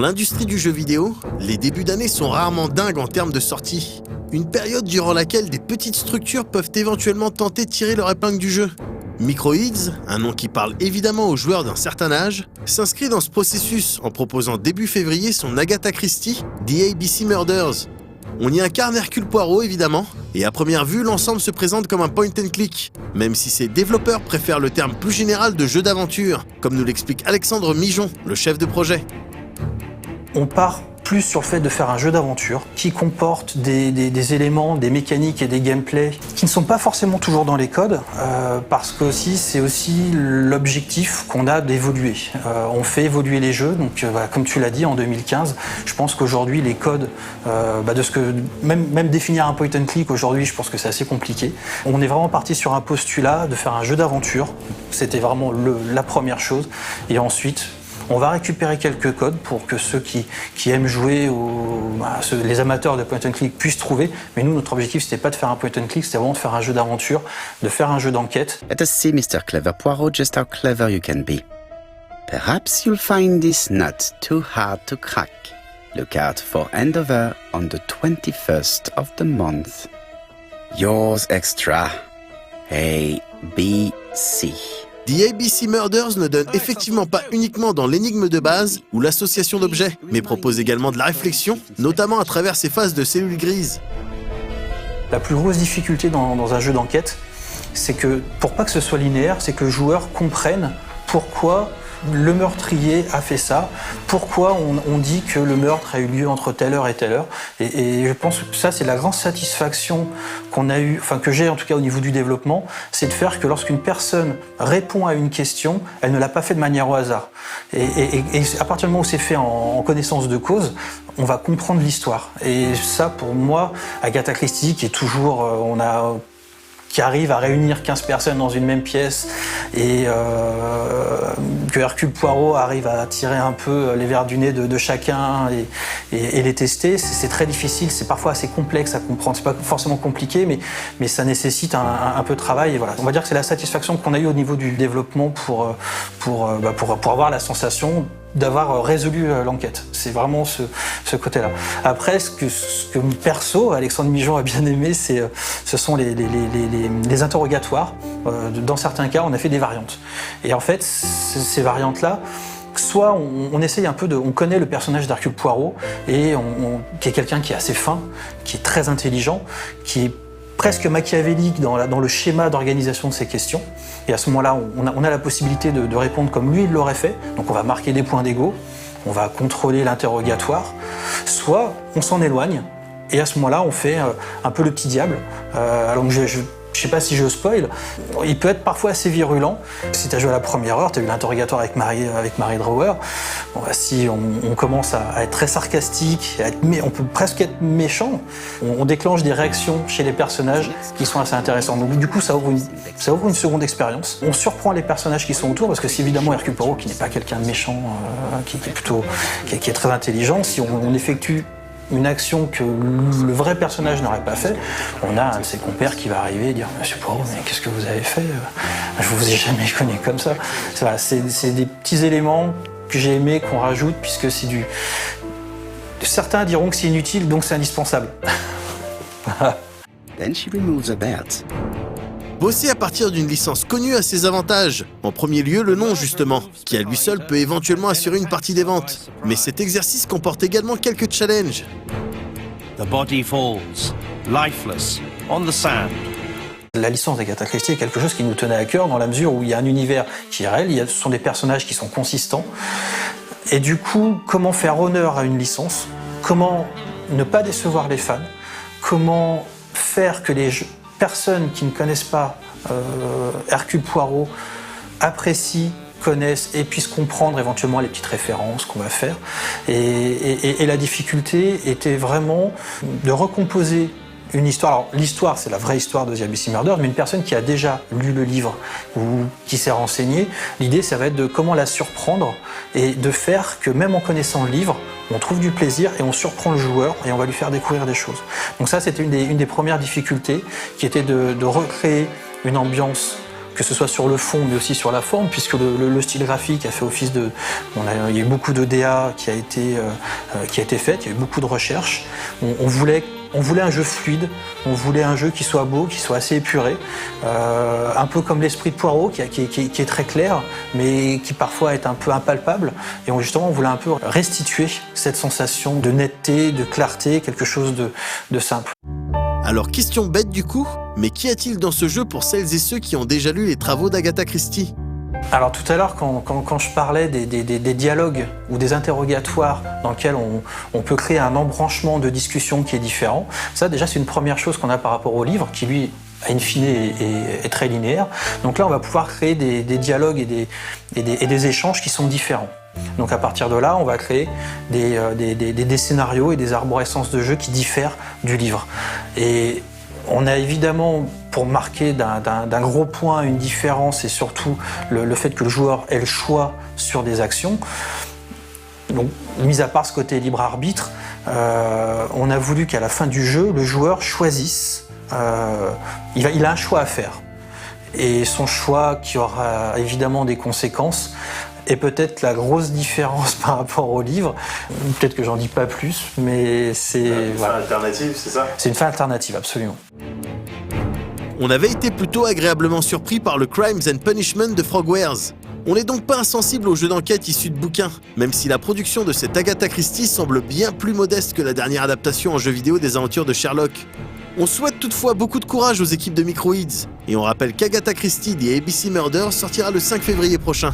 l'industrie du jeu vidéo, les débuts d'année sont rarement dingues en termes de sorties. Une période durant laquelle des petites structures peuvent éventuellement tenter de tirer leur épingle du jeu. Microids, un nom qui parle évidemment aux joueurs d'un certain âge, s'inscrit dans ce processus en proposant début février son Agatha Christie, The ABC Murders. On y incarne Hercule Poirot évidemment, et à première vue, l'ensemble se présente comme un point and click, même si ses développeurs préfèrent le terme plus général de jeu d'aventure, comme nous l'explique Alexandre Mijon, le chef de projet. On part plus sur le fait de faire un jeu d'aventure qui comporte des éléments, des mécaniques et des gameplays qui ne sont pas forcément toujours dans les codes, parce que c'est aussi l'objectif qu'on a d'évoluer. On fait évoluer les jeux, donc comme tu l'as dit en 2015, je pense qu'aujourd'hui les codes, même définir un point and click aujourd'hui, je pense que c'est assez compliqué. On est vraiment parti sur un postulat de faire un jeu d'aventure, c'était vraiment la première chose, et ensuite on va récupérer quelques codes pour que ceux qui aiment jouer, les amateurs de point and click puissent trouver. Mais nous, notre objectif, c'était pas de faire un point and click, c'était vraiment de faire un jeu d'aventure, de faire un jeu d'enquête. Let us see, Mr. Clever Poirot, just how clever you can be. Perhaps you'll find this nut too hard to crack. Look out for Endover on the 21st of the month. Yours extra. A, B, C. The ABC Murders ne donne effectivement pas uniquement dans l'énigme de base ou l'association d'objets, mais propose également de la réflexion, notamment à travers ses phases de cellules grises. La plus grosse difficulté dans un jeu d'enquête, c'est que, pour pas que ce soit linéaire, c'est que le joueur comprenne pourquoi le meurtrier a fait ça, pourquoi on dit que le meurtre a eu lieu entre telle heure et telle heure. Et je pense que ça, c'est la grande satisfaction qu'on a eu, que j'ai en tout cas au niveau du développement, c'est de faire que lorsqu'une personne répond à une question, elle ne l'a pas fait de manière au hasard. Et à partir du moment où c'est fait en connaissance de cause, on va comprendre l'histoire. Et ça, pour moi, Agatha Christie, qui est toujours, qui arrive à réunir 15 personnes dans une même pièce et que Hercule Poirot arrive à tirer un peu les verres du nez de chacun et les tester, c'est très difficile, c'est parfois assez complexe à comprendre, c'est pas forcément compliqué, mais ça nécessite un peu de travail. Et voilà. On va dire que c'est la satisfaction qu'on a eue au niveau du développement pour avoir la sensation d'avoir résolu l'enquête. C'est vraiment ce côté-là. Après, ce que perso, Alexandre Mijon a bien aimé, ce sont les interrogatoires. Dans certains cas, on a fait des variantes. Et en fait, ces variantes-là, soit on essaye un peu on connaît le personnage d'Hercule Poirot, et qui est quelqu'un qui est assez fin, qui est très intelligent, qui est presque machiavélique dans le schéma d'organisation de ces questions. Et à ce moment-là, on a la possibilité de répondre comme lui, il l'aurait fait. Donc on va marquer des points d'ego, on va contrôler l'interrogatoire. Soit on s'en éloigne, et à ce moment-là, on fait un peu le petit diable. Alors je sais pas si je spoil, il peut être parfois assez virulent. Si tu as joué à la première heure, tu as eu l'interrogatoire avec Mary Drawer. Bon, si on commence à être très sarcastique, on peut presque être méchant, on déclenche des réactions chez les personnages qui sont assez intéressantes. Donc du coup, ça ouvre une seconde expérience. On surprend les personnages qui sont autour, parce que c'est évidemment Hercule Poirot, qui n'est pas quelqu'un de méchant, qui est très intelligent, si on effectue une action que le vrai personnage n'aurait pas fait, on a un de ses compères qui va arriver et dire « Monsieur Poirot, mais qu'est-ce que vous avez fait? Je vous ai jamais connu comme ça. » C'est des petits éléments que j'ai aimé qu'on rajoute, puisque c'est certains diront que c'est inutile, donc c'est indispensable. Then she removes a belt. Bosser à partir d'une licence connue a ses avantages. En premier lieu, le nom justement, qui à lui seul peut éventuellement assurer une partie des ventes. Mais cet exercice comporte également quelques challenges. The body falls, lifeless, on the sand. La licence d'Agatha Christie est quelque chose qui nous tenait à cœur, dans la mesure où il y a un univers qui est réel, ce sont des personnages qui sont consistants. Et du coup, comment faire honneur à une licence? Comment ne pas décevoir les fans? Comment faire que les personnes qui ne connaissent pas Hercule Poirot apprécient, connaissent et puissent comprendre éventuellement les petites références qu'on va faire. Et la difficulté était vraiment de recomposer une histoire. Alors l'histoire, c'est la vraie histoire de The ABC Murders, mais une personne qui a déjà lu le livre ou qui s'est renseignée, l'idée ça va être de comment la surprendre et de faire que même en connaissant le livre, on trouve du plaisir et on surprend le joueur et on va lui faire découvrir des choses. Donc ça, c'était une des premières difficultés, qui était de recréer une ambiance que ce soit sur le fond mais aussi sur la forme, puisque le style graphique a fait office de... il y a eu beaucoup de DA qui a été faite, il y a eu beaucoup de recherches. On voulait un jeu fluide, on voulait un jeu qui soit beau, qui soit assez épuré, un peu comme l'esprit de Poirot, qui est très clair, mais qui parfois est un peu impalpable. Et justement, on voulait un peu restituer cette sensation de netteté, de clarté, quelque chose de simple. Alors, question bête du coup, mais qu'y a-t-il dans ce jeu pour celles et ceux qui ont déjà lu les travaux d'Agatha Christie ? Alors tout à l'heure, quand je parlais des dialogues ou des interrogatoires dans lesquels on peut créer un embranchement de discussion qui est différent, ça déjà c'est une première chose qu'on a par rapport au livre, qui lui, in fine, est très linéaire. Donc là, on va pouvoir créer des dialogues et des échanges qui sont différents. Donc à partir de là, on va créer des scénarios et des arborescences de jeu qui diffèrent du livre. Et on a évidemment, pour marquer d'un gros point une différence et surtout le fait que le joueur ait le choix sur des actions, donc mis à part ce côté libre arbitre, on a voulu qu'à la fin du jeu, le joueur choisisse, il a un choix à faire. Et son choix qui aura évidemment des conséquences, et peut-être la grosse différence par rapport au livre, peut-être que j'en dis pas plus, mais c'est... Une fin alternative, c'est ça ? C'est une fin alternative, absolument. On avait été plutôt agréablement surpris par le Crimes and Punishment de Frogwares. On n'est donc pas insensible aux jeux d'enquête issus de bouquins, même si la production de cette Agatha Christie semble bien plus modeste que la dernière adaptation en jeu vidéo des aventures de Sherlock. On souhaite toutefois beaucoup de courage aux équipes de Microids, et on rappelle qu'Agatha Christie The ABC Murder sortira le 5 février prochain.